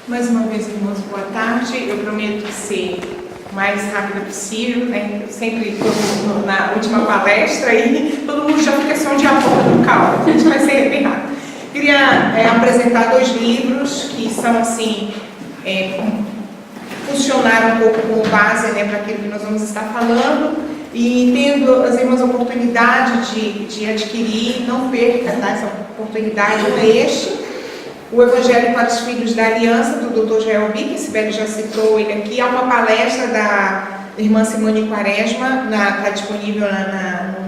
Mais uma vez, irmãos, boa tarde. Eu prometo ser o mais rápida possível, né? Eu sempre estou na última palestra e todo mundo já fica só de acordo com calma. A gente vai ser bem rápido. Queria apresentar dois livros que são, assim, funcionaram um pouco como base, né, para aquilo que nós vamos estar falando. E tendo as irmãs a oportunidade de adquirir, não perca, tá? Essa oportunidade é o Evangelho para os Filhos da Aliança, do Dr. Joel Bick, Sibeli já citou ele aqui. Há uma palestra da irmã Simone Quaresma, está disponível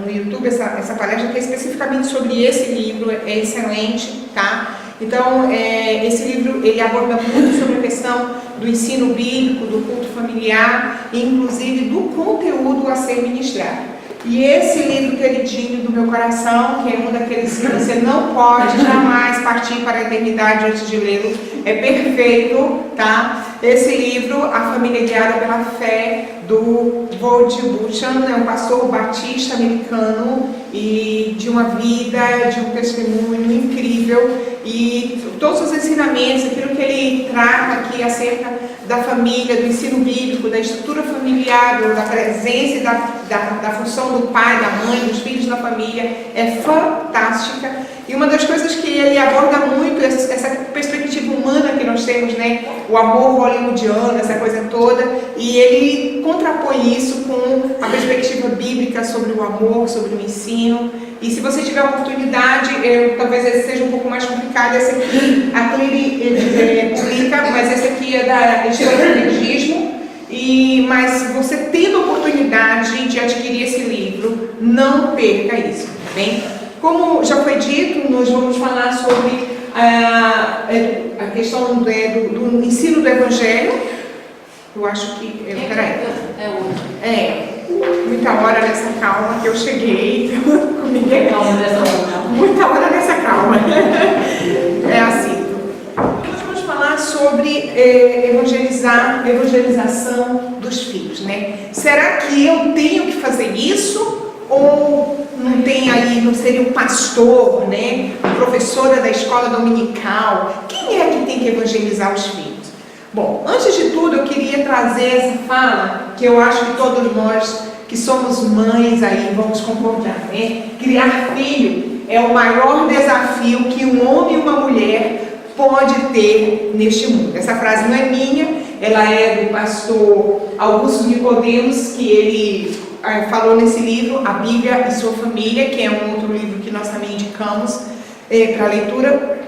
no YouTube, essa palestra que é especificamente sobre esse livro, é excelente, tá? Então, esse livro, ele aborda muito sobre a questão do ensino bíblico, do culto familiar, e inclusive do conteúdo a ser ministrado. E esse livro queridinho do meu coração, que é um daqueles que você não pode jamais partir para a eternidade antes de lê-lo, é perfeito, tá? Esse livro, A Família Guiada pela Fé, do Voddie Baucham, é um pastor batista americano, e de uma vida, de um testemunho incrível, e todos os ensinamentos, aquilo que ele trata aqui acerca da família, do ensino bíblico, da estrutura familiar, da presença e da função do pai, da mãe, dos filhos na família, é fantástica. E uma das coisas que ele aborda muito, essa perspectiva humana que nós temos, né? O amor hollywoodiano, essa coisa toda, e ele contrapõe isso com a perspectiva bíblica sobre o amor, sobre o ensino. E se você tiver a oportunidade, talvez esse seja um pouco mais complicado, esse aqui, a Cleary publica, mas esse aqui é da Editora Liturgismo. Mas você tendo a oportunidade de adquirir esse livro, não perca isso, tá bem? Como já foi dito, nós vamos falar sobre a questão do ensino do Evangelho. Eu acho que... muita hora nessa calma que eu cheguei. Muita hora nessa calma. É assim. Nós vamos falar sobre evangelização dos filhos, né? Será que eu tenho que fazer isso? Ou não tem aí, não seria um pastor, né? A professora da escola dominical? Quem é que tem que evangelizar os filhos? Bom, antes de tudo eu queria trazer essa fala, que eu acho que todos nós que somos mães aí vamos concordar, né? Criar filho é o maior desafio que um homem e uma mulher pode ter neste mundo. Essa frase não é minha, ela é do pastor Augusto Nicodemos, que ele falou nesse livro, A Bíblia e Sua Família, que é um outro livro que nós também indicamos para leitura.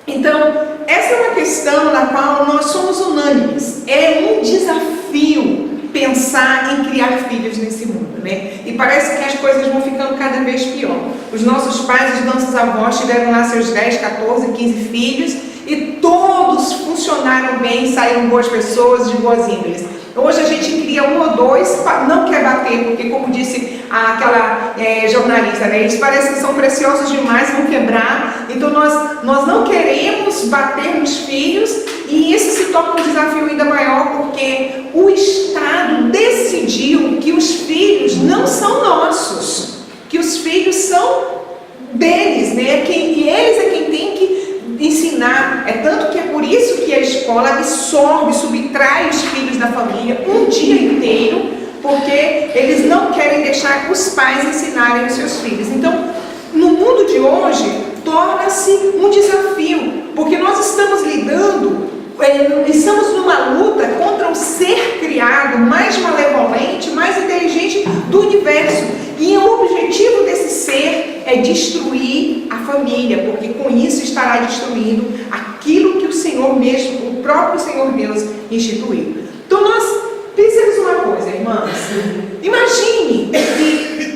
Então, essa é uma questão na qual nós somos unânimes. É um desafio pensar em criar filhos nesse mundo, né? E parece que as coisas vão ficando cada vez pior. Os nossos pais, os nossos avós tiveram lá seus 10, 14, 15 filhos e todos funcionaram bem, saíram boas pessoas, de boas índoles. Hoje a gente cria um ou dois, não quer bater, porque como disse aquela jornalista, né, eles parecem que são preciosos demais, vão quebrar. Então nós não queremos bater nos filhos, e isso se torna um desafio ainda maior, porque o Estado decidiu que os filhos não são nossos, que os filhos são deles, né? E eles é quem tem que ensinar. É tanto que é por isso que a escola absorve, subtrai os filhos da família um dia inteiro, porque eles não querem deixar os pais ensinarem os seus filhos. Então, no mundo de hoje, torna-se um desafio, porque nós estamos estamos numa luta contra o ser criado mais malevolente, mais inteligente do universo. E o objetivo desse ser é destruir a família, porque com isso estará destruindo aquilo que o Senhor mesmo, o próprio Senhor Deus, instituiu. Então nós pensemos uma coisa, irmãs. Imagine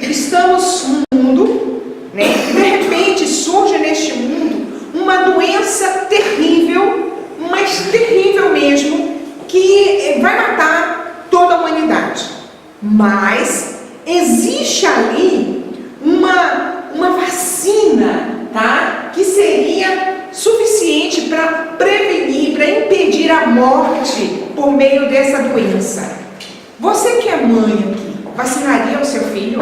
que estamos num mundo, né, e de repente surge neste mundo uma doença terrível, mas terrível mesmo, que vai matar toda a humanidade. Mas existe ali uma vacina, tá? Que seria suficiente para prevenir, para impedir a morte por meio dessa doença. Você que é mãe aqui, vacinaria o seu filho?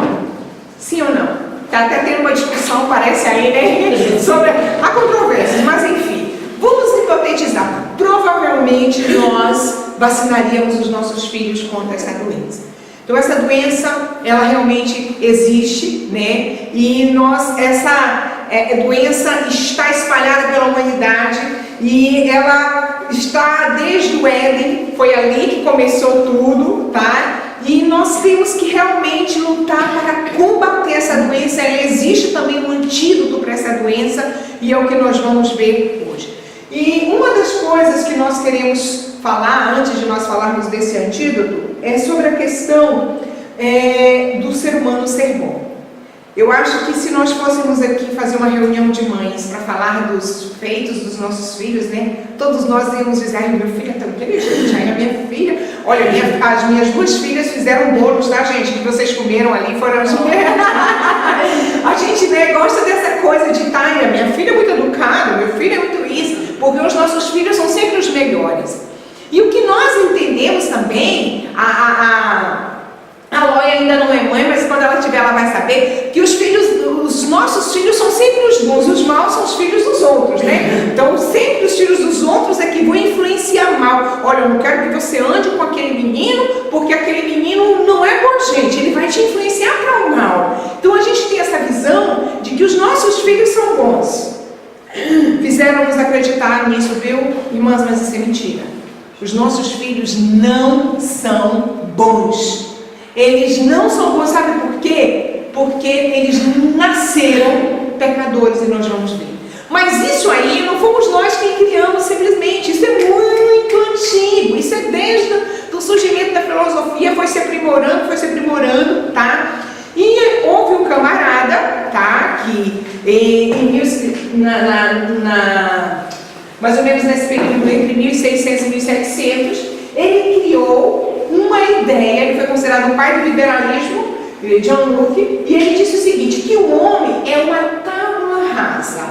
Sim ou não? Está até tendo uma discussão, parece aí, né? Sobre a controvérsia, mas enfim, vamos hipotetizar. provavelmente nós vacinaríamos os nossos filhos contra essa doença. Então essa doença, ela realmente existe, né? E essa doença está espalhada pela humanidade e ela está desde o Éden, foi ali que começou tudo, tá? E nós temos que realmente lutar para combater essa doença. Ela existe também um antídoto para essa doença e é o que nós vamos ver hoje. E uma das coisas que nós queremos falar, antes de nós falarmos desse antídoto, é sobre a questão do ser humano ser bom. Eu acho que se nós fôssemos aqui fazer uma reunião de mães para falar dos feitos dos nossos filhos, né? Todos nós íamos dizer, ai, meu filho é tão inteligente, ai, a minha filha, olha, as minhas duas filhas fizeram bolos, tá, gente? Que vocês comeram ali, foram as A gente, né, gosta dessa coisa de, tá, a minha filha é muito educada, meu filho é muito isso, porque os nossos filhos são sempre os melhores. E o que nós entendemos também, a Lóia ainda não é mãe, mas quando ela tiver, ela vai saber que os nossos filhos são sempre os bons, os maus são os filhos dos outros, né? Então, sempre os filhos dos outros é que vão influenciar mal. Olha, eu não quero que você ande com aquele menino, porque aquele menino não é bom, gente, ele vai te influenciar para o mal. Então, a gente tem essa visão de que os nossos filhos são bons. Fizeram-nos acreditar nisso, viu, irmãs, mas isso é mentira. Os nossos filhos não são bons. Eles não são bons, sabe por quê? Porque eles nasceram pecadores, e nós vamos ver. Mas isso aí não fomos nós quem criamos simplesmente. Isso é muito antigo. Isso é desde o surgimento da filosofia, foi se aprimorando, tá? E houve um camarada, tá? Que mais ou menos nesse período, entre 1600 e 1700, ele criou uma ideia. Ele foi considerado o pai do liberalismo, John Locke, e ele disse o seguinte, que o homem é uma tábua rasa.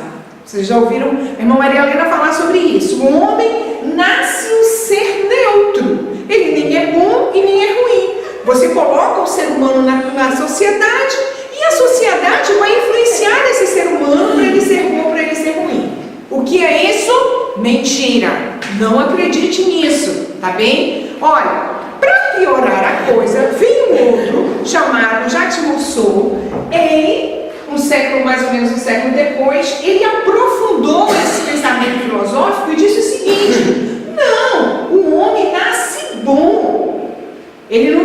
Vocês já ouviram a irmã Maria Helena falar sobre isso. O homem nasce um ser neutro. Ele nem é bom e nem é ruim. Você coloca o ser humano na sociedade e a sociedade vai influenciar esse ser humano para ele ser bom, para ele ser ruim. O que é isso? Mentira. Não acredite nisso, tá bem? Olha, para piorar a coisa, veio um outro chamado Jacques Rousseau. Ele, mais ou menos um século depois, ele aprofundou esse pensamento filosófico e disse o seguinte: não, o homem nasce bom. Ele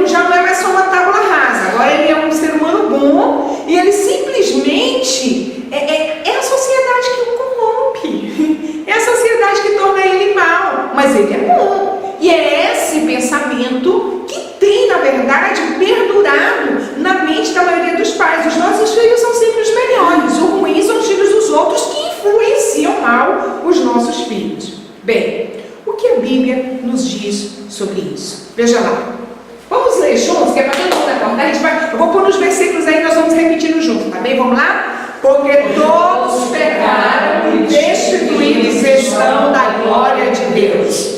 já não é mais só uma tábua rasa, agora ele é um ser humano bom e ele simplesmente é a sociedade que o corrompe, é a sociedade que torna ele mal, mas ele é bom. E é esse pensamento que tem, na verdade, perdurado na mente da maioria dos pais. Os nossos filhos são sempre os melhores, os ruins são os filhos dos outros que influenciam mal os nossos filhos. Bem, o que a Bíblia nos diz sobre isso? Veja lá. Vamos ler juntos, que é para todo mundo acordar. Eu vou pôr nos versículos aí, nós vamos repetindo junto, tá bem? Vamos lá? Porque todos pecaram e destituídos estão da glória de Deus.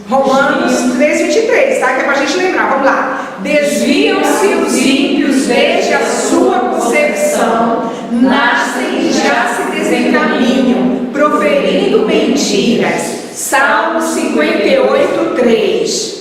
Romanos 3:23, tá? Que é para a gente lembrar, vamos lá. Desviam-se os ímpios desde a sua concepção, nascem e já se desencaminham, proferindo mentiras. Salmo 58:3.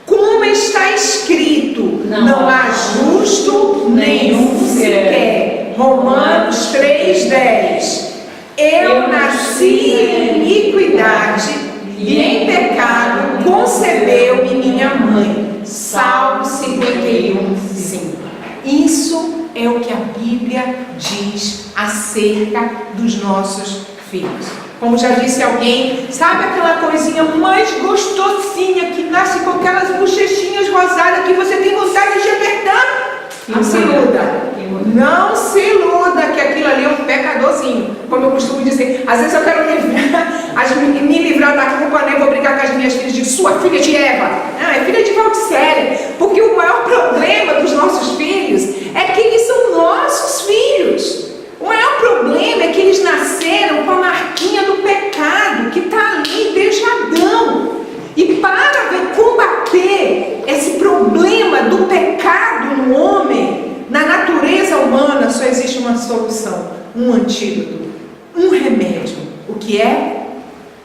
Como está escrito, não há justo nenhum sequer. Romanos 3:10. Eu nasci em iniquidade e em pecado concebeu-me minha mãe. Salmo 51:5. Isso é o que a Bíblia diz acerca dos nossos filhos. Como já disse alguém, sabe aquela coisinha mais gostosinha que nasce com aquelas bochechinhas rosadas que você tem vontade de apertar? Não se iluda. Não se iluda que aquilo ali é um pecadorzinho. Como eu costumo dizer, às vezes eu quero me livrar da culpa, né? Vou brigar com as minhas filhas de sua filha de Eva. Não, é filha de Valdicélia. Porque o maior problema dos nossos filhos é que eles são nossos filhos. O maior problema é que eles nasceram com a marquinha do pecado que está ali desde Adão. E para combater esse problema do pecado no homem, na natureza humana, só existe uma solução, um antídoto, um remédio. O que é?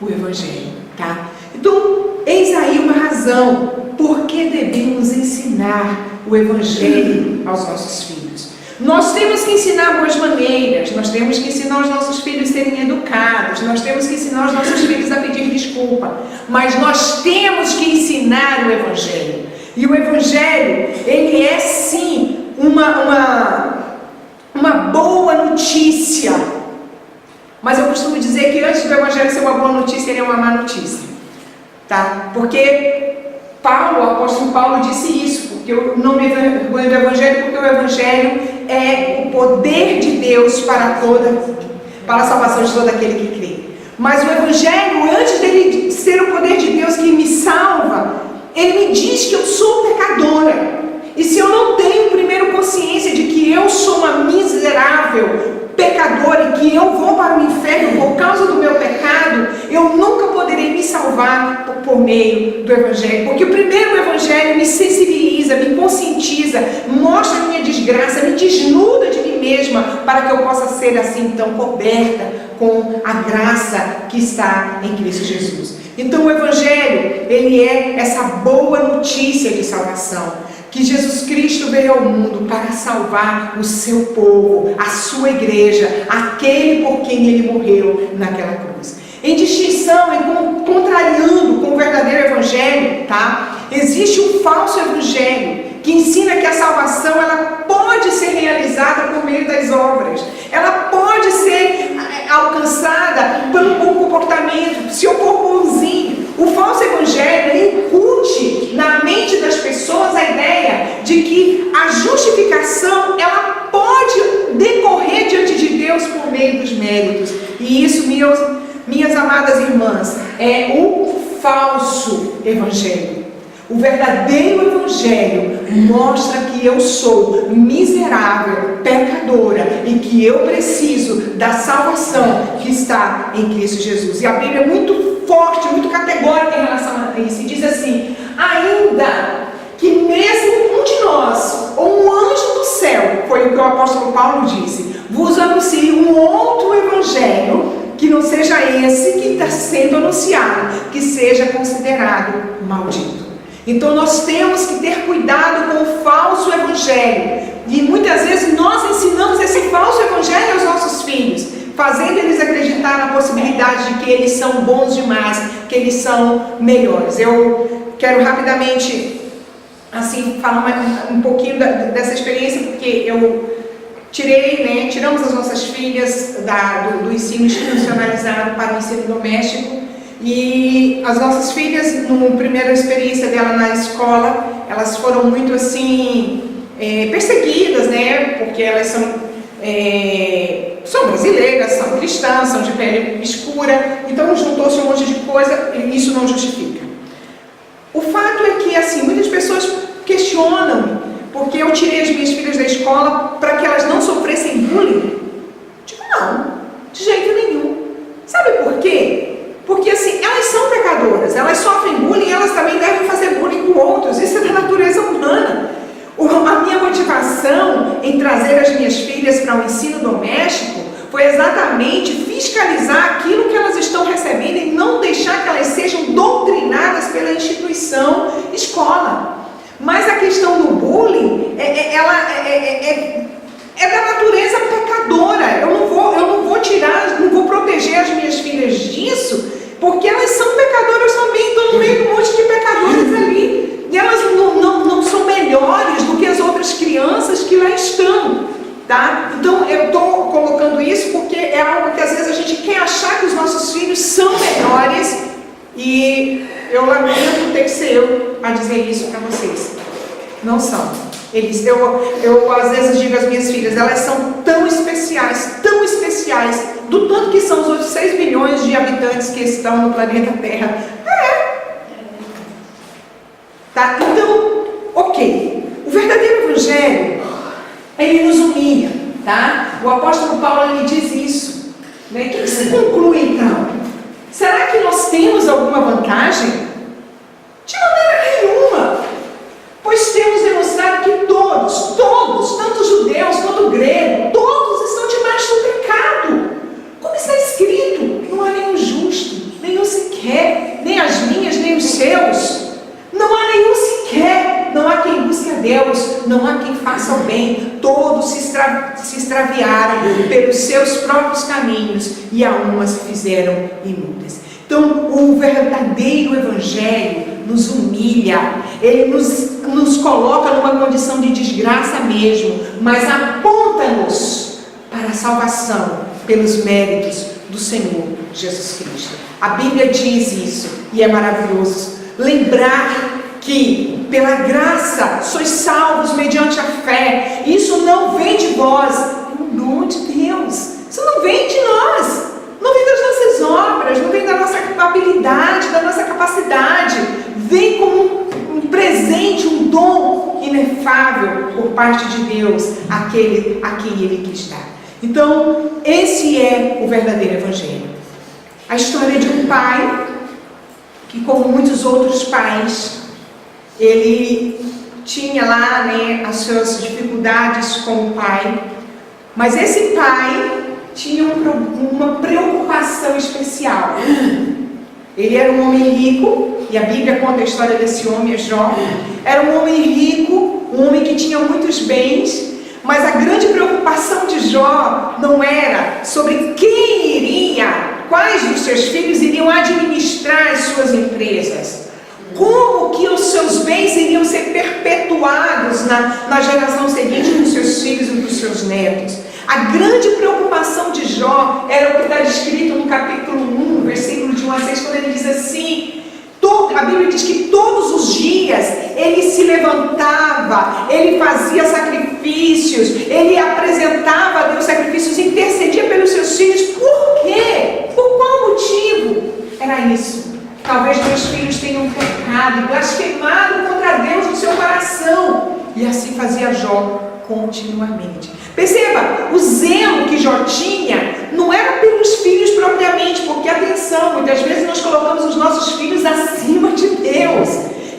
o Evangelho, tá? Então, eis aí uma razão por que devemos ensinar o Evangelho aos nossos filhos. Nós temos que ensinar boas maneiras, nós temos que ensinar os nossos filhos a serem educados, nós temos que ensinar os nossos filhos a pedir desculpa, mas nós temos que ensinar o Evangelho. E o Evangelho, ele é sim uma boa notícia. Mas eu costumo dizer que antes do Evangelho ser uma boa notícia, ele é uma má notícia. Tá? Porque Paulo, o apóstolo Paulo disse isso, porque eu não me vergonho do Evangelho, porque o Evangelho é o poder de Deus para a salvação de todo aquele que crê. Mas o Evangelho, antes dele ser o poder de Deus que me salva, ele me diz que eu sou pecadora. E se eu não tenho primeiro consciência de que eu sou uma miserável pecadora e que eu vou para o inferno por causa do meu pecado, eu nunca poderei me salvar por meio do Evangelho. Porque o primeiro Evangelho me sensibiliza, me conscientiza, mostra a minha desgraça, me desnuda de mim mesma, para que eu possa ser assim então coberta com a graça que está em Cristo Jesus. Então o Evangelho, ele é essa boa notícia de salvação, que Jesus Cristo veio ao mundo para salvar o seu povo, a sua igreja, aquele por quem ele morreu naquela cruz. Em distinção, contrariando com o verdadeiro Evangelho, tá? Existe um falso Evangelho que ensina que a salvação ela pode ser realizada por meio das obras, ela pode ser alcançada pelo bom comportamento, se eu for bonzinho. O falso Evangelho incute na mente das pessoas a ideia de que a justificação ela pode decorrer diante de Deus por meio dos méritos. E isso, minhas amadas irmãs, é o falso Evangelho. O verdadeiro Evangelho mostra que eu sou miserável, pecadora e que eu preciso da salvação que está em Cristo Jesus. E a Bíblia é muito forte, muito categórica em relação a isso. E diz assim: ainda que mesmo um de nós, ou um anjo do céu, foi o que o apóstolo Paulo disse, vos anuncie um outro Evangelho que não seja esse que está sendo anunciado, que seja considerado maldito. Então nós temos que ter cuidado com o falso Evangelho. E muitas vezes nós ensinamos esse falso Evangelho aos nossos filhos, fazendo eles acreditar na possibilidade de que eles são bons demais, que eles são melhores. Eu quero rapidamente assim, falar um pouquinho dessa experiência, porque eu tiramos as nossas filhas do ensino institucionalizado para o ensino doméstico. E as nossas filhas, na primeira experiência dela na escola, elas foram muito assim, perseguidas, né? Porque elas são brasileiras, são cristãs, são de pele escura, então juntou-se um monte de coisa e isso não justifica. O fato é que, assim, muitas pessoas questionam porque eu tirei as minhas filhas da escola para que elas não sofressem bullying. Digo, não, de jeito nenhum. Sabe por quê? Porque assim, elas são pecadoras, elas sofrem bullying, elas também devem fazer bullying com outros, isso é da natureza humana. A minha motivação em trazer as minhas filhas para o ensino doméstico foi exatamente fiscalizar aquilo que elas estão recebendo e não deixar que elas sejam doutrinadas pela instituição escola. Mas a questão do bullying, ela é da natureza pecadora. Eu não vou tirar, não vou proteger as minhas filhas disso, porque elas são pecadoras também, estão no meio de um monte de pecadores ali. E elas não são melhores do que as outras crianças que lá estão, tá? Então eu estou colocando isso porque é algo que às vezes a gente quer achar que os nossos filhos são melhores, e eu lamento ter que ser eu a dizer isso para vocês. Não são. Eu às vezes digo às minhas filhas, elas são tão especiais, do tanto que são os outros 6 bilhões de habitantes que estão no planeta Terra. Tá? Então, ok. O verdadeiro Evangelho, ele nos humilha, tá? O apóstolo Paulo, ele diz isso. Né? O que se conclui então? Será que nós temos alguma vantagem? De maneira nenhuma. Pois temos demonstrado que todos, tanto judeus quanto gregos, todos estão debaixo do pecado. Como está escrito, não há nenhum justo, nenhum não há quem faça o bem, todos se extraviaram pelos seus próprios caminhos e a uma se fizeram inúteis. Então, o verdadeiro Evangelho nos humilha, ele nos coloca numa condição de desgraça mesmo, mas aponta-nos para a salvação pelos méritos do Senhor Jesus Cristo. A Bíblia diz isso e é maravilhoso lembrar que pela graça sois salvos mediante a fé. Isso não vem de vós, é um dom de Deus. Isso não vem de nós, não vem das nossas obras, não vem da nossa habilidade, da nossa capacidade. Vem como um presente, um dom inefável por parte de Deus, aquele a quem Ele quis dar. Então, esse é o verdadeiro Evangelho. A história de um pai que, como muitos outros pais, ele tinha lá, as suas dificuldades como pai, mas esse pai tinha uma preocupação especial. Ele era um homem rico, e a Bíblia conta a história desse homem, é Jó. Era um homem rico, um homem que tinha muitos bens, mas a grande preocupação de Jó não era sobre quais dos seus filhos iriam administrar as suas empresas, como que os seus bens iriam ser perpetuados na geração seguinte dos seus filhos e dos seus netos. A grande preocupação de Jó era o que está descrito no capítulo 1, versículo de 1 a 6, quando ele diz assim: a Bíblia diz que todos os dias ele se levantava, ele fazia sacrifícios, ele apresentava a Deus sacrifícios, intercedia pelos seus filhos. Por quê? Por qual motivo? Era isso. Talvez meus filhos tenham pecado e blasfemado contra Deus no seu coração. E assim fazia Jó continuamente. Perceba, o zelo que Jó tinha não era pelos filhos propriamente, porque, atenção, muitas vezes nós colocamos os nossos filhos acima de Deus.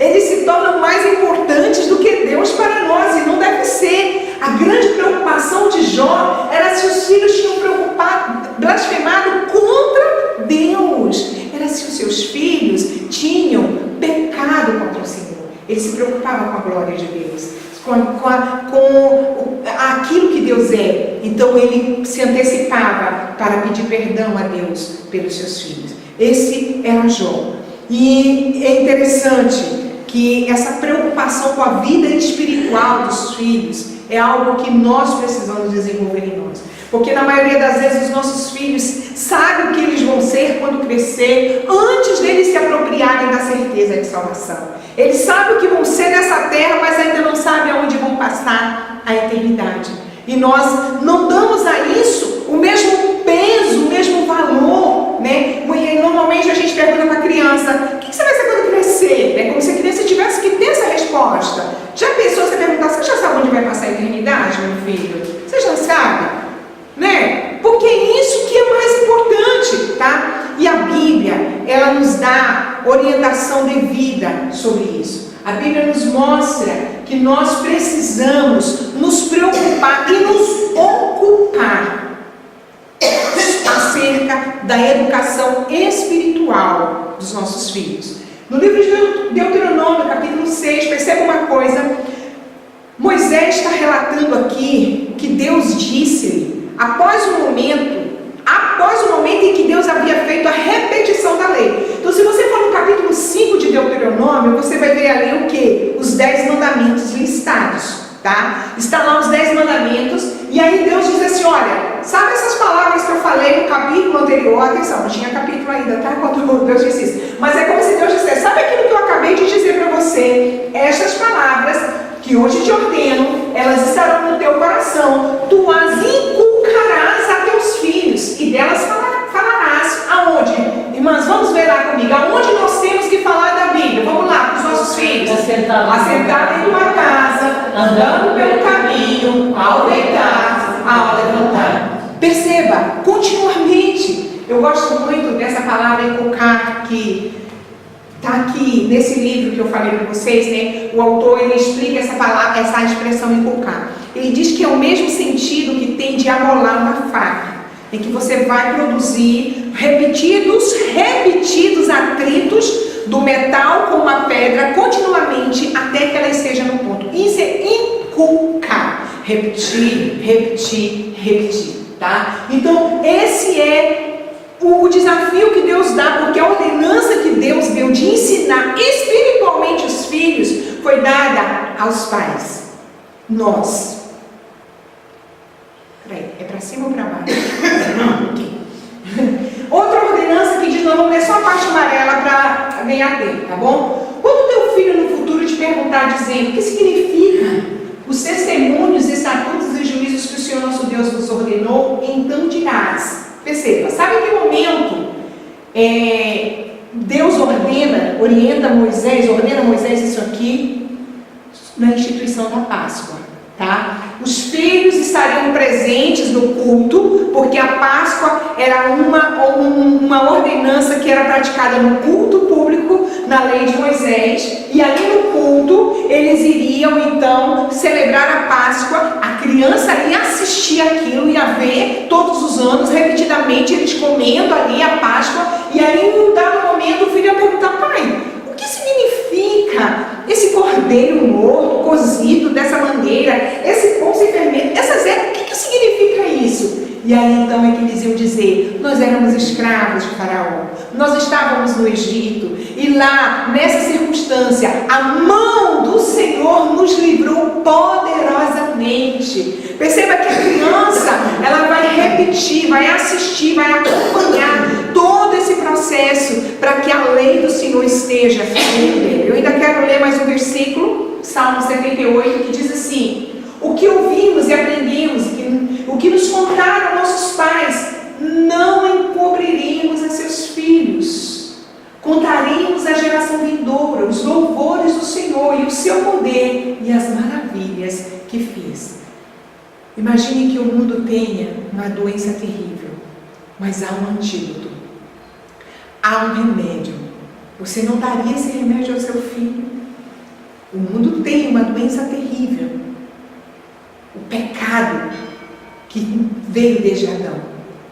Eles se tornam mais importantes do que Deus para nós, e não deve ser. A grande preocupação de Jó era se os filhos tinham blasfemado contra Deus. Era se os seus filhos tinham pecado contra o Senhor. Ele se preocupava com a glória de Deus, com aquilo que Deus é. Então ele se antecipava para pedir perdão a Deus pelos seus filhos. Esse era Jó. E é interessante que essa preocupação com a vida espiritual dos filhos é algo que nós precisamos desenvolver em nós. Porque na maioria das vezes os nossos filhos sabem o que eles vão ser quando crescer, antes deles se apropriarem da certeza de salvação. Eles sabem o que vão ser nessa terra, mas ainda não sabem aonde vão passar a eternidade. E nós não damos a isso o mesmo peso, o mesmo valor, né? E normalmente a gente pergunta para a criança: o que você vai ser quando crescer? É como se a criança tivesse que ter essa resposta. Já pensou você perguntar: você já sabe onde vai passar a eternidade, meu filho? Você já sabe? Né? Porque é isso que é mais importante, tá? E a Bíblia, ela nos dá orientação devida sobre isso. A Bíblia nos mostra que nós precisamos nos preocupar e nos ocupar acerca da educação espiritual dos nossos filhos. No livro de Deuteronômio, capítulo 6, perceba uma coisa. Moisés está relatando aqui o que Deus disse após o momento em que Deus havia feito a repetição da lei. Então, se você for no capítulo 5 de Deuteronômio, você vai ver ali o que? Os 10 mandamentos listados, tá? Está lá os 10 mandamentos, e aí Deus diz assim: olha, sabe essas palavras que eu falei no capítulo anterior? Atenção, não tinha capítulo ainda, tá? Quando Deus disse isso. Mas é como se Deus dissesse: sabe aquilo que eu acabei de dizer para você? Estas palavras que hoje te ordeno, elas estarão no teu coração, tu as inculcarás a teus filhos, e delas falarás. Aonde? Irmãs, vamos ver lá comigo, aonde nós temos que falar da Bíblia? Vamos lá, para os nossos filhos. Assentado em uma casa, andando pelo caminho, ao deitar, ao levantar. Perceba, continuamente. Eu gosto muito dessa palavra inculcar, que está aqui nesse livro que eu falei para vocês, né? O autor, ele explica essa palavra, essa expressão inculcar. Ele diz que é o mesmo sentido que tem de amolar uma faca, em que você vai produzir repetidos atritos do metal com a pedra continuamente até que ela esteja no ponto. Isso é inculcar. Repetir, repetir, repetir, tá? Então, esse é o desafio que Deus dá, porque a ordenança que Deus deu de ensinar espiritualmente os filhos foi dada aos pais. Nós. Peraí, é para cima ou para baixo? Não, aqui. Outra ordenança que diz, nós vamos ler só a parte amarela para ganhar tempo, tá bom? Quando o teu filho no futuro te perguntar dizendo o que significa os testemunhos, estatutos e juízos que o Senhor nosso Deus nos ordenou, então dirás. Perceba, sabe em que momento Deus orienta Moisés, ordena Moisés isso aqui? Na instituição da Páscoa, tá? Os filhos estariam presentes no culto, porque a Páscoa era uma ordenança que era praticada no culto público, na lei de Moisés, e ali no culto eles iriam então celebrar a Páscoa, a criança ia assistir aquilo, ia ver todos os anos, repetidamente, eles comendo ali a Páscoa, e aí em um dado momento o filho ia perguntar: pai, o que significa esse cordeiro morto, cozido dessa maneira, esse pão sem fermento, essas ervas, o que significa isso? E aí então é que eles iam dizer: nós éramos escravos de Faraó, nós estávamos no Egito, e lá, nessa circunstância, a mão do Senhor nos livrou poderosamente. Perceba que a criança, ela vai repetir, vai assistir, vai acompanhar todo esse processo para que a lei do Senhor esteja dentro dele. Eu ainda quero ler mais um versículo, Salmo 78, que diz assim: o que ouvimos e aprendemos, o que nos contaram nossos pais, não encobriremos a seus filhos. Contaremos à geração vindoura os louvores do Senhor e o seu poder e as maravilhas que fez. Imagine que o mundo tenha uma doença terrível, mas há um antídoto, há um remédio. Você não daria esse remédio ao seu filho? O mundo tem uma doença terrível, o pecado que veio desde Adão,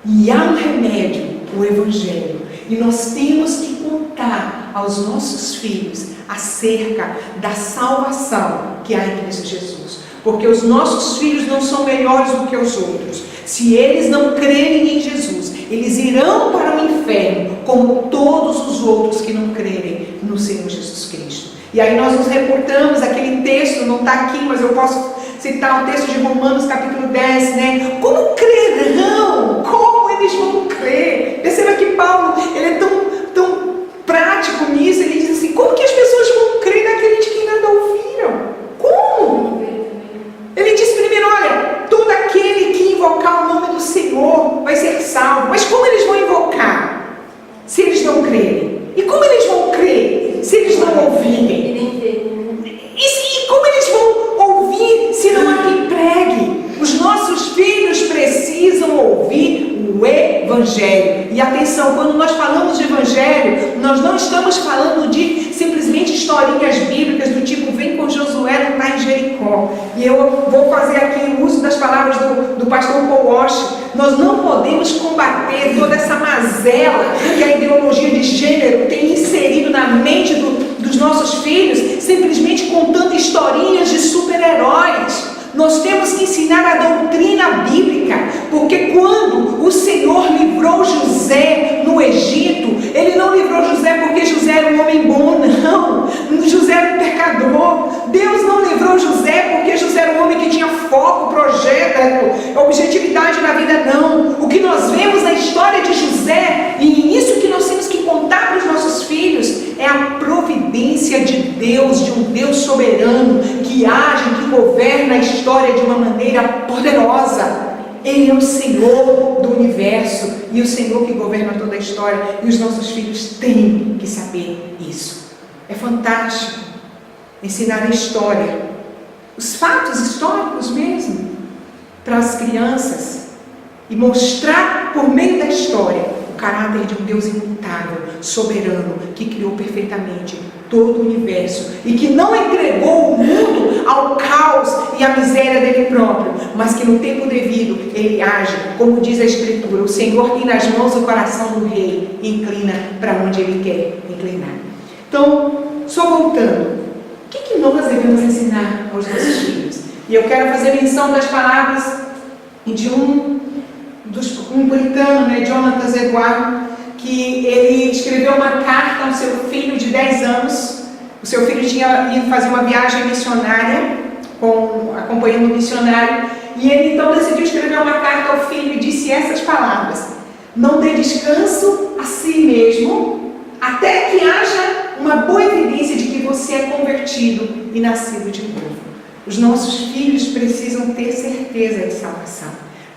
e há um remédio, o Evangelho, e nós temos que contar aos nossos filhos acerca da salvação que há em Cristo Jesus, porque os nossos filhos não são melhores do que os outros. Se eles não crerem em Jesus, eles irão para o inferno, como todos os outros que não crerem no Senhor Jesus Cristo. E aí nós nos reportamos, aquele texto não está aqui, mas eu posso citar o texto de Romanos capítulo 10, né? Como crerão? Como eles vão crer? Perceba que Paulo, ele é tão prático nisso, ele diz assim: como que as pessoas vão crer naquele de quem nada ouviram? Como? Ele diz primeiro: olha, todo aquele que invocar o nome do Senhor vai ser salvo. Mas como eles vão invocar se eles não crerem? E como eles vão crer se eles não ouvirem? E como eles vão ouvir se não há quem pregue? Os nossos filhos precisam ouvir o Evangelho. E atenção, quando nós falamos de Evangelho, nós não estamos falando de simplesmente historinhas bíblicas do tipo: vem com Josué lutar em Jericó. E eu vou fazer aqui o uso das palavras do pastor Paul Walsh. Nós não podemos combater toda essa mazela que a ideologia de gênero tem inserido na mente dos nossos filhos, simplesmente contando historinhas de super-heróis. Nós temos que ensinar a doutrina bíblica, porque quando o Senhor livrou José no Egito, Ele não livrou José porque José era um homem bom, não. José era um pecador. Deus não livrou José porque José era um homem que tinha foco, projeto, objetividade na vida, não. O que nós vemos na história de José, e isso que nós temos que contar para os nossos filhos, é a providência de Deus, de um Deus soberano, que age, que governa a história de uma maneira poderosa. Ele é o Senhor do universo, e o Senhor que governa toda a história, e os nossos filhos têm que saber isso. É fantástico ensinar a história, os fatos históricos mesmo, para as crianças, e mostrar por meio da história o caráter de um Deus imutável, soberano, que criou perfeitamente todo o universo e que não entregou o mundo ao caos e à miséria dele próprio, mas que no tempo devido ele age, como diz a Escritura: o Senhor tem nas mãos o coração do rei e inclina para onde ele quer inclinar. Então, só voltando, o que nós devemos ensinar aos nossos filhos? E eu quero fazer menção das palavras de um puritano, né, Jonathan Edwards, que ele escreveu uma carta ao seu filho de 10 anos. O seu filho tinha ido fazer uma viagem missionária, acompanhando um missionário, e ele então decidiu escrever uma carta ao filho e disse essas palavras: não dê descanso a si mesmo, até que haja uma boa evidência de que você é convertido e nascido de novo. Os nossos filhos precisam ter certeza de salvação,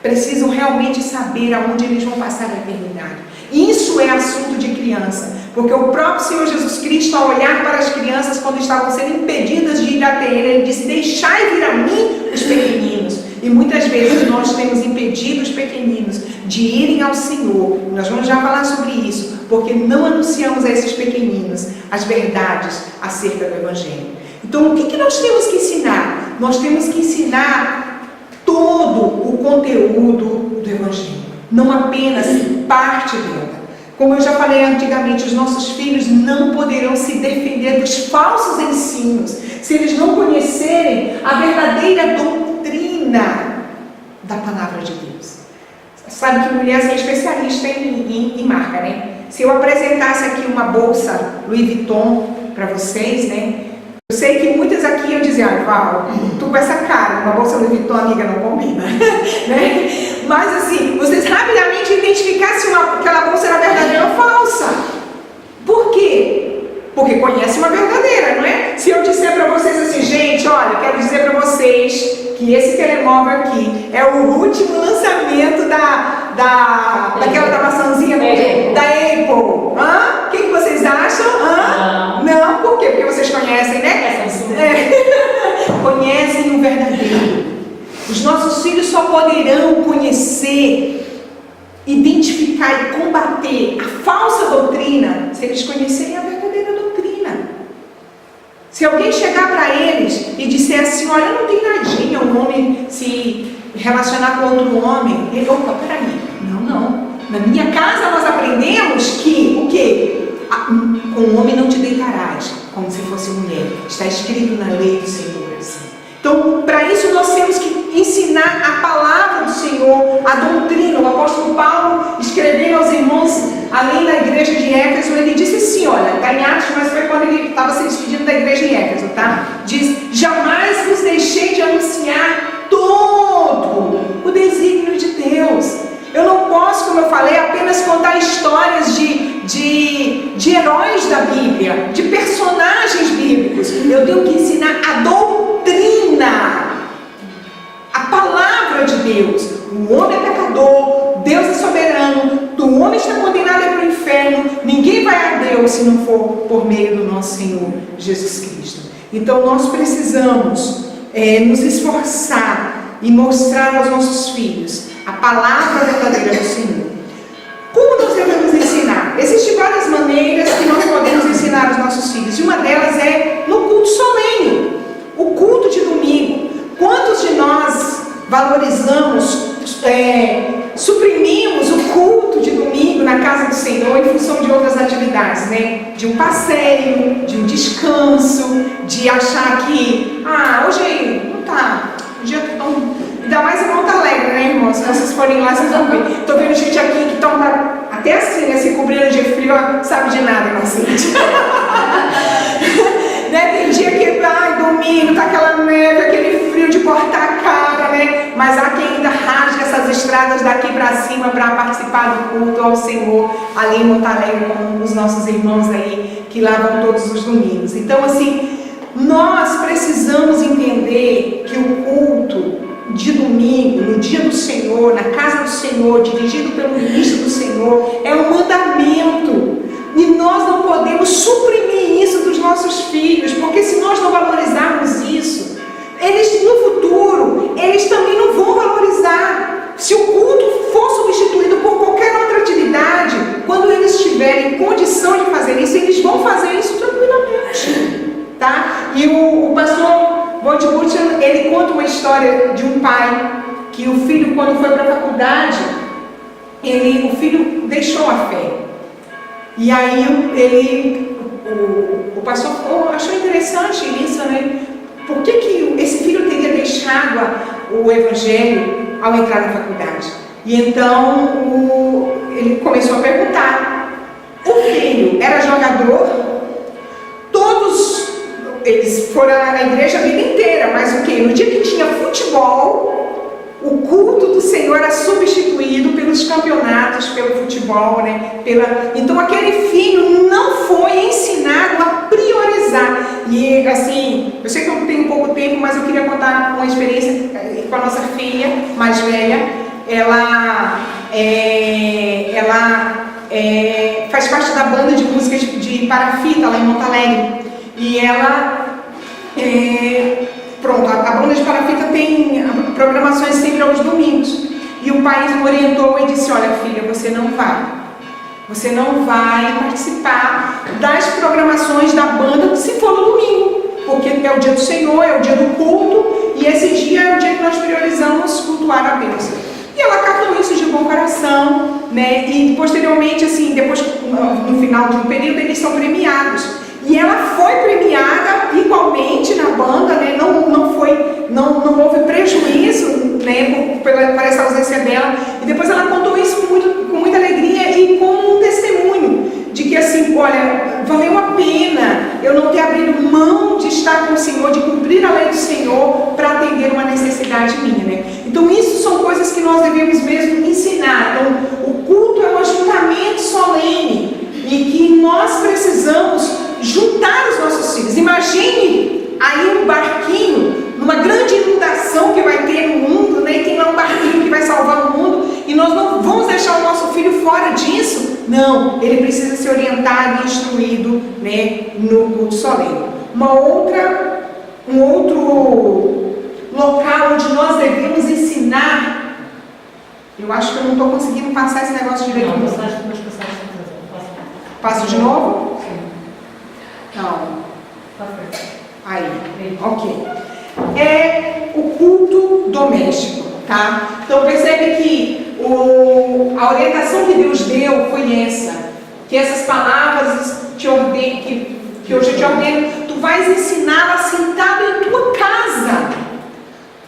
precisam realmente saber aonde eles vão passar a eternidade. Isso é assunto de criança, porque o próprio Senhor Jesus Cristo, ao olhar para as crianças quando estavam sendo impedidas de ir até Ele disse: deixai vir a mim os pequeninos. E muitas vezes nós temos impedido os pequeninos de irem ao Senhor. Nós vamos já falar sobre isso, porque não anunciamos a esses pequeninos as verdades acerca do Evangelho. Então, o que nós temos que ensinar? Nós temos que ensinar todo o conteúdo do Evangelho, não apenas parte dela. Como eu já falei antigamente, os nossos filhos não poderão se defender dos falsos ensinos se eles não conhecerem a verdadeira doutrina da palavra de Deus. Sabe que mulher é especialista em marca, né? Se eu apresentasse aqui uma bolsa Louis Vuitton para vocês, né? Eu sei que muitas aqui iam dizer: Val, tu com essa cara, uma bolsa Louis Vuitton, amiga, não combina. Né? Mas assim, vocês rapidamente identificassem se aquela bolsa era verdadeira ou falsa. Por quê? Porque conhece uma verdadeira, não é? Se eu disser para vocês assim: gente, olha, quero dizer para vocês que esse telemóvel aqui é o último lançamento daquela da maçãzinha da Apple. Hã? O que vocês acham? Hã? Não, por quê? Porque vocês conhecem, né? Conhecem o verdadeiro. Os nossos filhos só poderão conhecer, identificar e combater a falsa doutrina se eles conhecerem a verdadeira doutrina. Se alguém chegar para eles e disser assim: olha, não tem nadinha um homem se relacionar com outro homem, ele: opa, peraí, não. Na minha casa nós aprendemos que, o quê? Com o homem não te deitarás, como se fosse mulher. Está escrito na lei do Senhor assim. Então, para isso nós temos que ensinar a palavra do Senhor, a doutrina. O apóstolo Paulo, escrevendo aos irmãos, além da igreja de Éfeso, ele disse assim, olha, está em Atos, mas foi quando ele estava se despedindo da igreja de Éfeso, tá? Diz: jamais vos deixei de anunciar todo o desígnio de Deus. Eu não posso, como eu falei, apenas contar histórias de heróis da Bíblia, de personagens bíblicos. Eu tenho que ensinar a doutrina, a palavra de Deus. O homem é pecador, Deus é soberano, o homem está condenado para o inferno, ninguém vai a Deus se não for por meio do nosso Senhor Jesus Cristo. Então nós precisamos nos esforçar e mostrar aos nossos filhos a palavra verdadeira do Senhor. Como nós devemos ensinar? Existem várias maneiras que nós podemos ensinar aos nossos filhos, e uma delas é no culto solene, o culto de domingo. Quantos de nós valorizamos, suprimimos o culto de domingo na casa do Senhor em função de outras atividades, né? De um passeio, de um descanso, de achar que, hoje não tá, o dia tá tão... Ainda mais em Monte Alegre, né, irmãos? Se vocês forem lá, vocês vão ver. Estou vendo gente aqui que estão até assim, né, se cobrindo de frio, sabe de nada, inocente. Né? Tem dia que, domingo, tá aquela neve, aquele frio de cortar a cara, né? Mas há quem ainda rasga essas estradas daqui para cima para participar do culto ao Senhor, ali em Monte Alegre, com os nossos irmãos aí, que lá vão todos os domingos. Então, assim, nós precisamos entender que o culto de domingo, no dia do Senhor, na casa do Senhor, dirigido pelo ministro do Senhor, é um mandamento. E nós não podemos suprimir isso dos nossos filhos, porque se nós não valorizarmos isso, eles no futuro, eles também não vão valorizar. Se o culto for substituído por qualquer outra atividade, quando eles tiverem condição de fazer isso, eles vão fazer isso tranquilamente. Tá? E o pastor Vontbut, ele conta uma história de um pai que o filho, quando foi para a faculdade, o filho deixou a fé. E aí o pastor achou interessante isso, né? Por que esse filho teria deixado deixado o Evangelho ao entrar na faculdade. E então ele começou a perguntar. O filho era jogador? Todos eles foram à igreja a vida inteira, mas o quê? No dia que tinha futebol, o culto do Senhor era substituído pelos campeonatos, pelo futebol, né? Então aquele filho não foi ensinado a priorizar. E assim, eu sei que eu tenho pouco tempo, mas eu queria contar uma experiência com a nossa filha mais velha. Ela faz parte da banda de música de Parafita lá em Monte Alegre. E ela a banda de Parafita tem programações sempre aos domingos. E o pai me orientou e disse: olha, filha, você não vai participar das programações da banda se for no domingo, porque é o dia do Senhor, é o dia do culto, e esse dia é o dia que nós priorizamos cultuar a Deus. E ela acatou isso de bom coração, né? E posteriormente, assim, depois, no final de um período, eles são premiados. E ela foi premiada igualmente na banda, né? Não houve prejuízo, né, por essa ausência dela. E depois ela contou isso com muita alegria e com um testemunho de que, assim, olha, valeu a pena eu não ter abrido mão de estar com o Senhor, de cumprir a lei do Senhor para atender uma necessidade minha, né? Então isso são coisas que nós devemos mesmo ensinar. Então o culto é um ajuntamento solene e que nós precisamos juntar os nossos filhos. Imagine aí um barquinho, numa grande inundação que vai ter no mundo, né? E tem lá um barquinho que vai salvar o mundo, e nós não vamos deixar o nosso filho fora disso. Não, ele precisa ser orientado e instruído, né, no culto solene. Um outro local onde nós devemos ensinar, eu acho que eu não estou conseguindo passar esse negócio direito. Não, Passo de novo? Sim. Não. Aí, Sim. ok. É o culto doméstico, tá? Então percebe que a orientação que Deus deu foi essa, que essas palavras que hoje eu te ordeno, tu vais ensiná-la sentado em tua casa.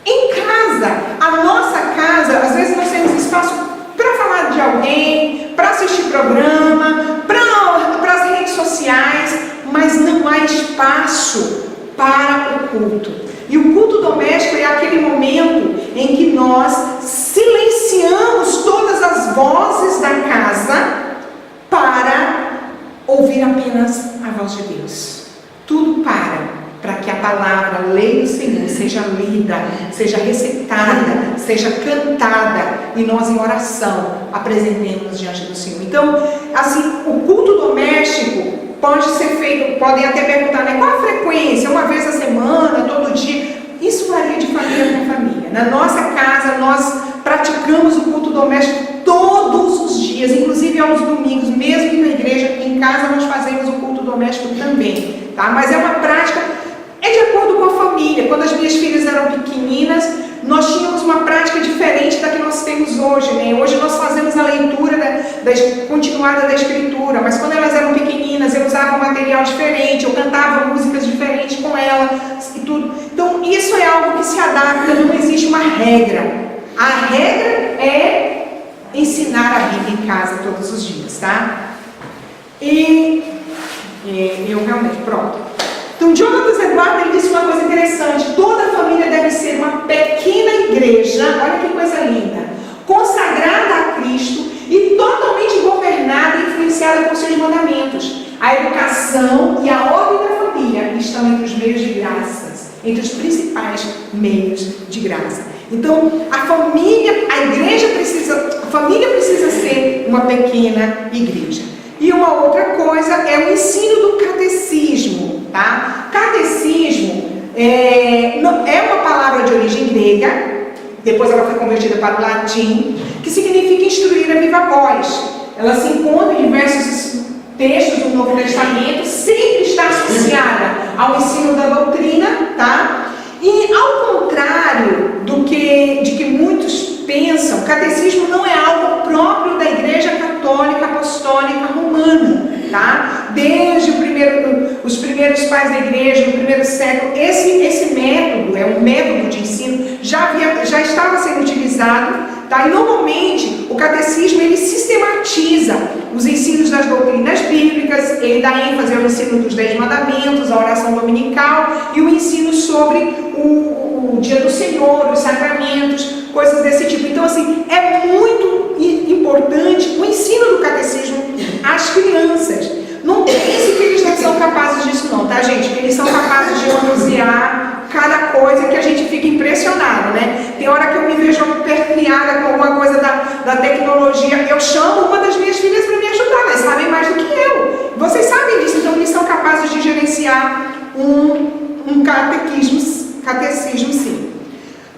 Em casa, a nossa casa, às vezes nós temos espaço para falar de alguém, para assistir programa, para as redes sociais, mas não há espaço para o culto. E o culto doméstico é aquele momento em que nós silenciamos todas as vozes da casa para ouvir apenas a voz de Deus. Tudo para que a palavra, a lei do Senhor, seja lida, seja recitada, seja cantada, e nós em oração apresentemos diante do Senhor. Então, assim, o culto doméstico pode ser feito, podem até perguntar, né, qual a frequência? Uma vez a semana, todo dia? Isso varia de família para família. Na nossa casa, nós praticamos o culto doméstico todos os dias, inclusive aos domingos, mesmo na igreja, em casa nós fazemos o culto doméstico também, tá? Mas é uma prática, é de acordo com a família. Quando as minhas filhas eram pequeninas, nós tínhamos uma prática diferente da que nós temos hoje, né? Hoje nós fazemos a leitura continuada da Escritura, mas quando elas eram pequeninas, eu usava um material diferente, eu cantava músicas diferentes com elas e tudo. Então, isso é algo que se adapta, não existe uma regra. A regra é ensinar a Bíblia em casa todos os dias, tá? Eu realmente, pronto. Então, Jonathan Edwards, ele disse uma coisa interessante: toda família deve ser uma pequena igreja, olha que coisa linda, consagrada a Cristo e totalmente governada e influenciada por seus mandamentos. A educação e a ordem da família estão entre os meios de graças, entre os principais meios de graça. Então, a família precisa ser uma pequena igreja. E uma outra coisa é o ensino do catecismo, tá? Catecismo é uma palavra de origem grega, depois ela foi convertida para o latim, que significa instruir a viva voz. Ela se encontra em diversos textos do Novo Testamento, sempre está associada ao ensino da doutrina, tá? E ao contrário de que muitos pensam, catecismo não é algo próprio da Igreja Católica Apostólica Romana, tá? Desde os primeiros pais da Igreja, no primeiro século, esse método é um método de ensino já estava sendo utilizado, tá? E normalmente o catecismo ele sistematiza os ensinos das doutrinas bíblicas, ele dá ênfase ao ensino dos 10 mandamentos, a oração dominical e o ensino sobre o dia do Senhor, os sacramentos, coisas desse tipo. Então, assim, é muito importante o ensino do catecismo às crianças. Não pense que eles não são capazes disso não, tá, gente? Que eles são capazes de manusear cada coisa que a gente fica impressionado, né? Tem hora que eu me vejo permeada com alguma coisa da tecnologia, eu chamo uma das minhas filhas para me ajudar, elas sabem mais do que eu. Vocês sabem disso, então eles são capazes de gerenciar um catecismo, sim.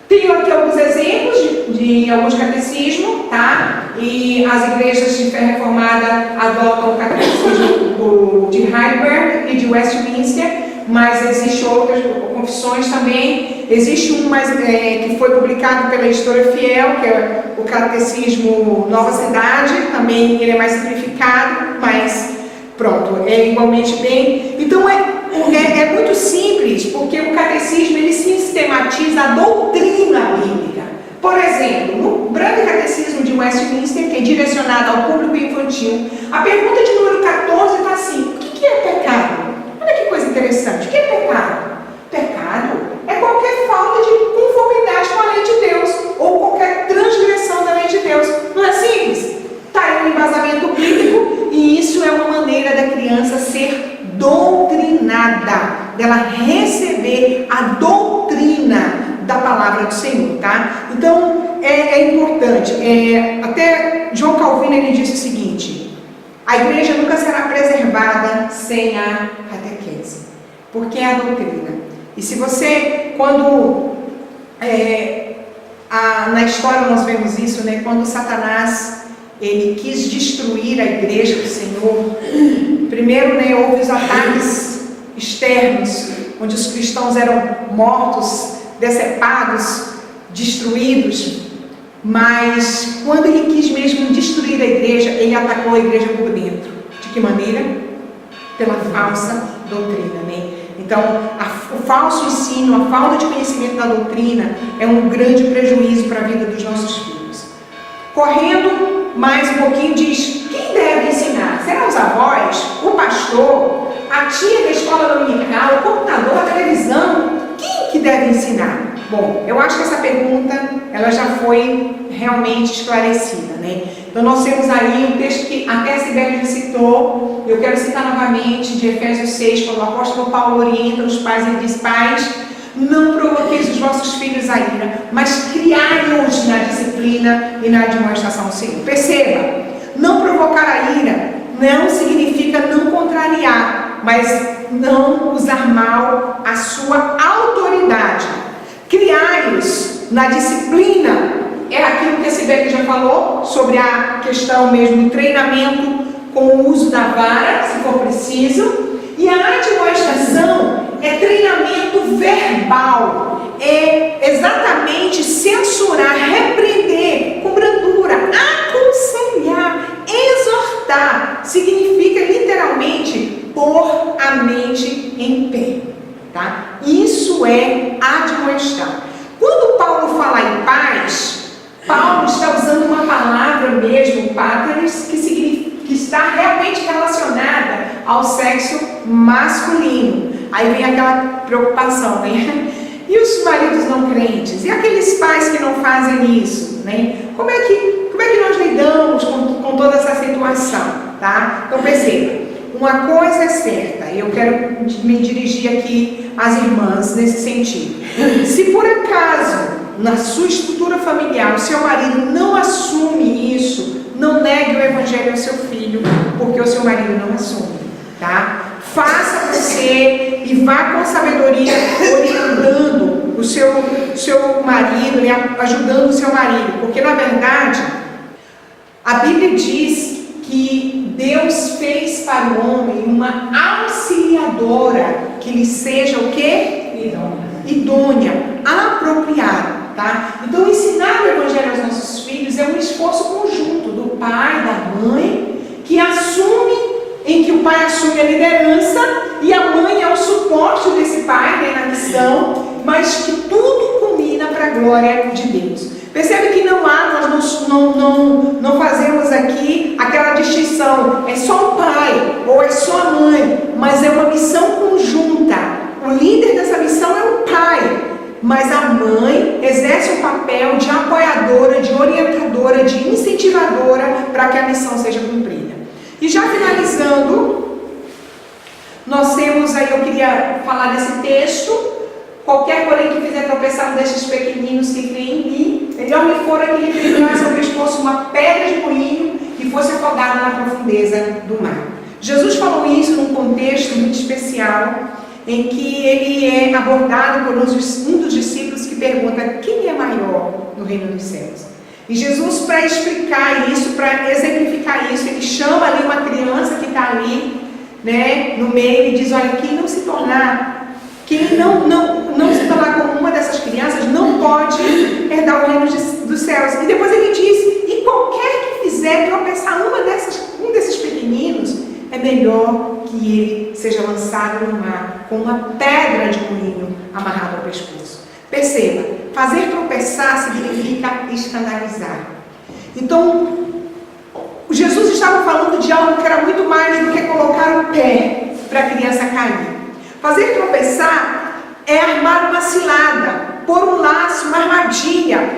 Tenho aqui alguns exemplos de alguns catecismos, tá? E as igrejas de fé reformada adotam o catecismo de Heidelberg e de Westminster, mas existem outras confissões também. Existe um que foi publicado pela editora Fiel, que é o Catecismo Nova Cidade, também ele é mais simplificado, mas pronto, é igualmente bem. Então é muito simples, porque o catecismo ele sistematiza a doutrina bíblica. Por exemplo, no Brando Catecismo de Westminster, que é direcionado ao público infantil, a pergunta de número 14 está assim: o que é pecado? Olha que coisa interessante. O que é pecado? Pecado é qualquer falta de conformidade com a lei de Deus ou qualquer transgressão da lei de Deus. Não é simples? Está aí um embasamento bíblico e isso é uma maneira da criança ser doutrinada, dela receber a doutrina da palavra do Senhor, tá? Então, é importante. Até João Calvino ele disse o seguinte: a igreja nunca será preservada sem a catequese, porque é a doutrina. E se você, na história nós vemos isso, né? Quando Satanás ele quis destruir a igreja do Senhor, primeiro, né, houve os ataques externos, onde os cristãos eram mortos, decepados, destruídos. Mas quando ele quis mesmo destruir a igreja, ele atacou a igreja por dentro. De que maneira? Pela falsa doutrina, né? Então, o falso ensino, a falta de conhecimento da doutrina é um grande prejuízo para a vida dos nossos filhos. Correndo mais um pouquinho, diz: quem deve ensinar? Serão os avós? O pastor? A tia da escola dominical? O computador? A televisão? Quem que deve ensinar? Bom, eu acho que essa pergunta ela já foi realmente esclarecida, né? Então nós temos aí um texto que até a Sibeli citou, eu quero citar novamente, de Efésios 6, quando o apóstolo Paulo orienta os pais, ele diz: pais, não provoqueis os vossos filhos a ira, mas criai-os na disciplina e na admoestação do Senhor. Perceba, não provocar a ira não significa não contrariar, mas não usar mal a sua autoridade. Criai-os na disciplina é aquilo que a Sibeli já falou sobre a questão mesmo do treinamento com o uso da vara, se for preciso. E a admoestação é treinamento verbal, é exatamente censurar, repreender com brandura, aconselhar, exortar. Significa literalmente pôr a mente em pé. Tá? Isso é admoestar. Quando Paulo fala em paz, Paulo está usando uma palavra mesmo, pateres, que está realmente relacionada ao sexo masculino. Aí vem aquela preocupação, né? E os maridos não crentes? E aqueles pais que não fazem isso? Né? Como é que nós lidamos com toda essa situação? Tá? Então perceba, uma coisa é certa, eu quero me dirigir aqui às irmãs nesse sentido. Se por acaso, na sua estrutura familiar, o seu marido não assume isso, não negue o evangelho ao seu filho, porque o seu marido não assume, tá? Faça você e vá com sabedoria orientando o seu marido, ajudando o seu marido, porque na verdade, a Bíblia diz que Deus fez para o homem uma auxiliadora que lhe seja o quê? Idônea, apropriada, tá? Então ensinar o evangelho aos nossos filhos é um esforço conjunto do pai, da mãe, em que o pai assume a liderança e a mãe é o suporte desse pai, né, na missão, mas que tudo culmina para glória de Deus. Percebe que nós não fazemos aqui aquela distinção, é só o pai ou é só a mãe, mas é uma missão conjunta. O líder dessa missão é o pai, mas a mãe exerce um papel de apoiadora, de orientadora, de incentivadora para que a missão seja cumprida. E já finalizando, nós temos aí, eu queria falar desse texto: qualquer, porém, que fizer tropeçar um destes pequeninos que creem em mim, melhor me fora que lhe pendurasse ao pescoço uma pedra de moinho e fosse afogado na profundeza do mar. Jesus falou isso num contexto muito especial, em que ele é abordado por um dos discípulos que pergunta: quem é maior no reino dos céus? E Jesus, para explicar isso, para exemplificar isso, ele chama ali uma criança que está ali, né, no meio, e diz: olha, quem não se tornar como uma dessas crianças não pode herdar o reino dos céus. E depois ele diz: e qualquer que fizer tropeçar um desses pequeninos, é melhor que ele seja lançado no mar com uma pedra de moinho amarrada ao pescoço. Perceba, fazer tropeçar significa escandalizar. Então, Jesus estava falando de algo que era muito mais do que colocar o pé para a criança cair. Fazer tropeçar é armar uma cilada, pôr um laço, uma armadilha,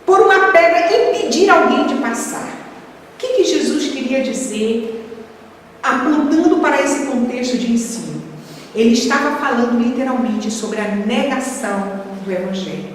pôr uma pedra, impedir alguém de passar. O que Jesus queria dizer apontando para esse contexto de ensino? Ele estava falando literalmente sobre a negação do Evangelho.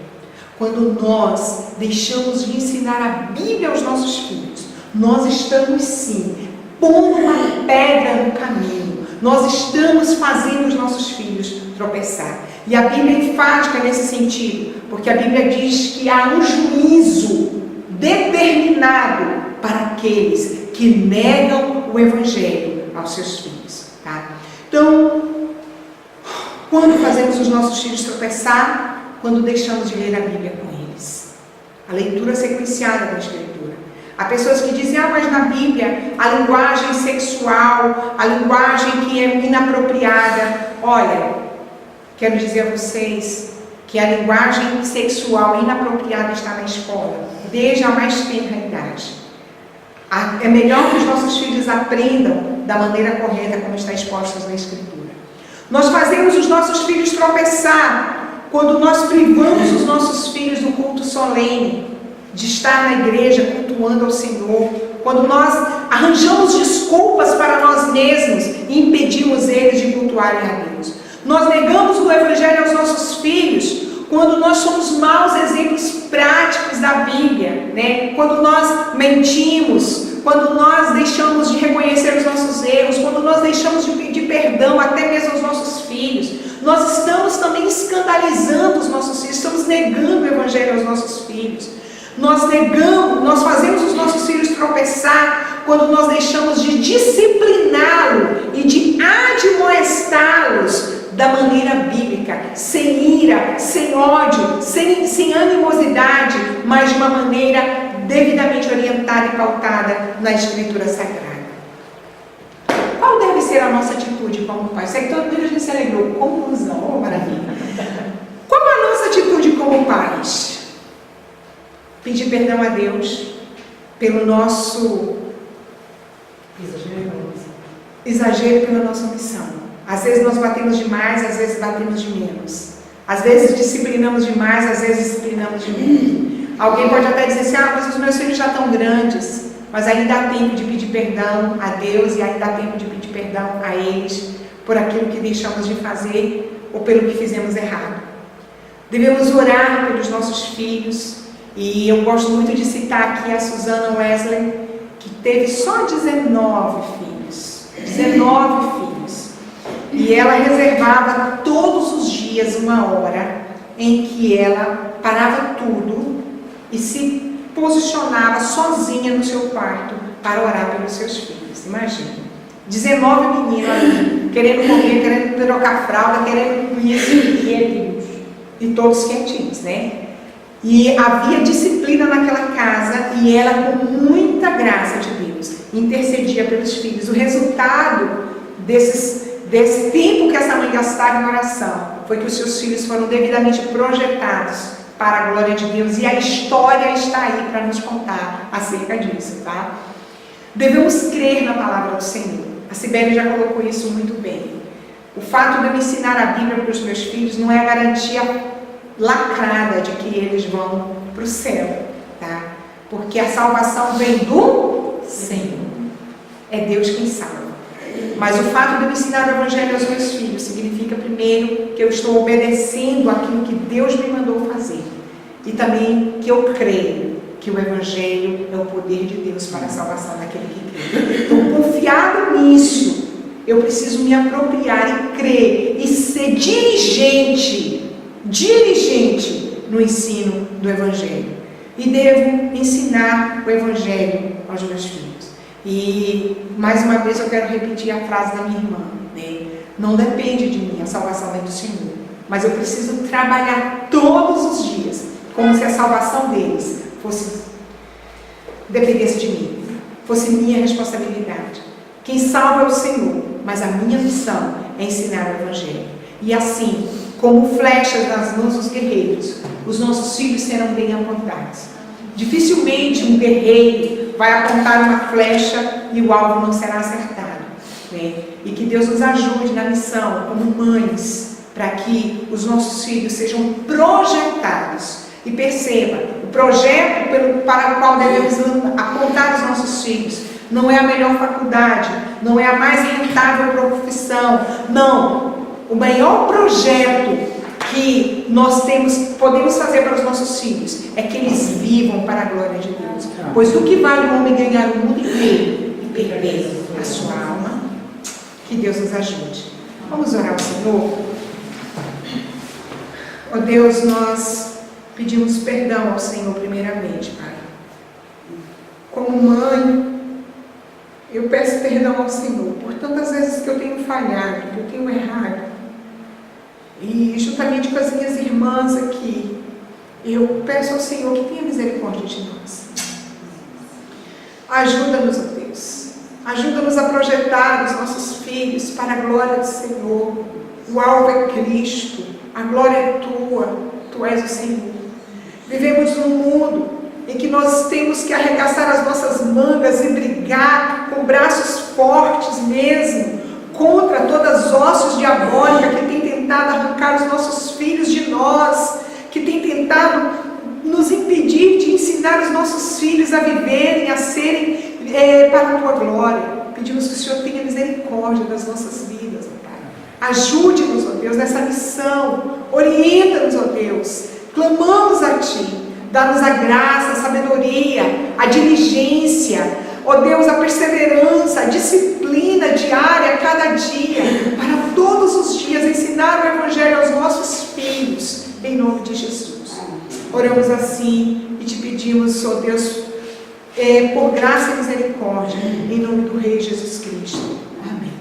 Quando nós deixamos de ensinar a Bíblia aos nossos filhos, nós estamos sim pondo uma pedra no caminho. Nós estamos fazendo os nossos filhos tropeçar. E a Bíblia é enfática nesse sentido, porque a Bíblia diz que há um juízo determinado para aqueles que negam o Evangelho aos seus filhos. Tá? Então, quando fazemos os nossos filhos tropeçar? Quando deixamos de ler a Bíblia com eles. A leitura sequenciada da Escritura. Há pessoas que dizem: mas na Bíblia a linguagem sexual, a linguagem que é inapropriada. Olha, quero dizer a vocês que a linguagem sexual inapropriada está na escola, desde a mais tenra idade. É melhor que os nossos filhos aprendam da maneira correta como está expostos na Escritura. Nós fazemos os nossos filhos tropeçar quando nós privamos os nossos filhos do culto solene, de estar na igreja cultuando ao Senhor, quando nós arranjamos desculpas para nós mesmos e impedimos eles de cultuarem a Deus. Nós negamos o Evangelho aos nossos filhos quando nós somos maus exemplos práticos da Bíblia, né? Quando nós mentimos, quando nós deixamos de reconhecer os nossos erros, quando nós deixamos de pedir perdão até mesmo aos nossos filhos. Nós estamos também escandalizando os nossos filhos, estamos negando o Evangelho aos nossos filhos. Nós fazemos os nossos filhos tropeçar quando nós deixamos de discipliná-lo e de admoestá-los da maneira bíblica, sem ira, sem ódio, sem animosidade, mas de uma maneira devidamente orientada e pautada na Escritura Sagrada. Qual deve ser a nossa atitude como pai? Sei que todo mundo já se alegrou. Conclusão, oh maravilha. Qual a nossa atitude como pais? Pedir perdão a Deus pelo nosso exagero, pela nossa omissão. Às vezes nós batemos demais, às vezes batemos de menos. Às vezes disciplinamos demais, às vezes disciplinamos de menos. Alguém pode até dizer assim: mas os meus filhos já estão grandes. Mas ainda há tempo de pedir perdão a Deus e ainda há tempo de pedir perdão a eles por aquilo que deixamos de fazer ou pelo que fizemos errado. Devemos orar pelos nossos filhos. E eu gosto muito de citar aqui a Susana Wesley, que teve só 19 filhos. 19 filhos. E ela reservava todos os dias uma hora em que ela parava tudo e se posicionava sozinha no seu quarto para orar pelos seus filhos. Imagina, 19 meninos ali, querendo comer, querendo trocar fralda, querendo isso, e todos quietinhos, né? E havia disciplina naquela casa, e ela, com muita graça de Deus, intercedia pelos filhos. O resultado desse tempo que essa mãe gastava em oração foi que os seus filhos foram devidamente projetados para a glória de Deus, e a história está aí para nos contar acerca disso, tá? Devemos crer na palavra do Senhor. A Sibeli já colocou isso muito bem. O fato de eu ensinar a Bíblia para os meus filhos não é a garantia lacrada de que eles vão para o céu, tá? Porque a salvação vem do Senhor. É Deus quem salva. Mas o fato de eu ensinar o Evangelho aos meus filhos significa, primeiro, que eu estou obedecendo aquilo que Deus me mandou fazer. E também que eu creio que o Evangelho é o poder de Deus para a salvação daquele que crê. Então, confiado nisso, eu preciso me apropriar e crer e ser diligente no ensino do Evangelho. E devo ensinar o Evangelho aos meus filhos. E, mais uma vez, eu quero repetir a frase da minha irmã, né? Não depende de mim, a salvação é do Senhor. Mas eu preciso trabalhar todos os dias, como se a salvação deles dependesse de mim, fosse minha responsabilidade. Quem salva é o Senhor, mas a minha missão é ensinar o Evangelho. E assim, como flechas nas mãos dos guerreiros, os nossos filhos serão bem apontados. Dificilmente um guerreiro vai apontar uma flecha e o alvo não será acertado, né? E que Deus nos ajude na missão, como mães, para que os nossos filhos sejam projetados. E perceba, o projeto para o qual devemos apontar os nossos filhos não é a melhor faculdade, não é a mais rentável profissão, não. O maior projeto que nós podemos fazer para os nossos filhos é que eles vivam para a glória de Deus. Pois do que vale o homem ganhar o mundo inteiro e perder a sua alma? Que Deus nos ajude. Vamos orar ao Senhor. Ó Deus, nós pedimos perdão ao Senhor primeiramente, Pai. Como mãe, eu peço perdão ao Senhor por tantas vezes que eu tenho falhado, que eu tenho errado. E juntamente com as minhas irmãs aqui, eu peço ao Senhor que tenha misericórdia de nós. Ajuda-nos, ó Deus. Ajuda-nos a projetar os nossos filhos para a glória do Senhor. O alvo é Cristo. A glória é tua. Tu és o Senhor. Vivemos num mundo em que nós temos que arregaçar as nossas mangas e brigar com braços fortes mesmo contra todas as hostes diabólicas que tem tentado arrancar os nossos filhos de nós, que tem tentado nos impedir de ensinar os nossos filhos a viverem, a serem para a tua glória. Pedimos que o Senhor tenha misericórdia das nossas vidas, ó Pai. Ajude-nos, ó Deus, nessa missão. Orienta-nos, ó Deus. Clamamos a Ti. Dá-nos a graça, a sabedoria, a diligência, ó Deus, a perseverança, a disciplina diária, cada dia, para todos os dias ensinar o Evangelho aos nossos filhos, em nome de Jesus. Oramos assim e te pedimos, ó Deus, por graça e misericórdia, em nome do Rei Jesus Cristo. Amém.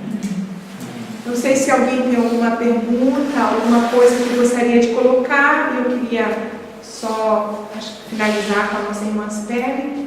Não sei se alguém tem alguma pergunta, alguma coisa que gostaria de colocar. Eu queria só finalizar com a nossa irmã Sibeli.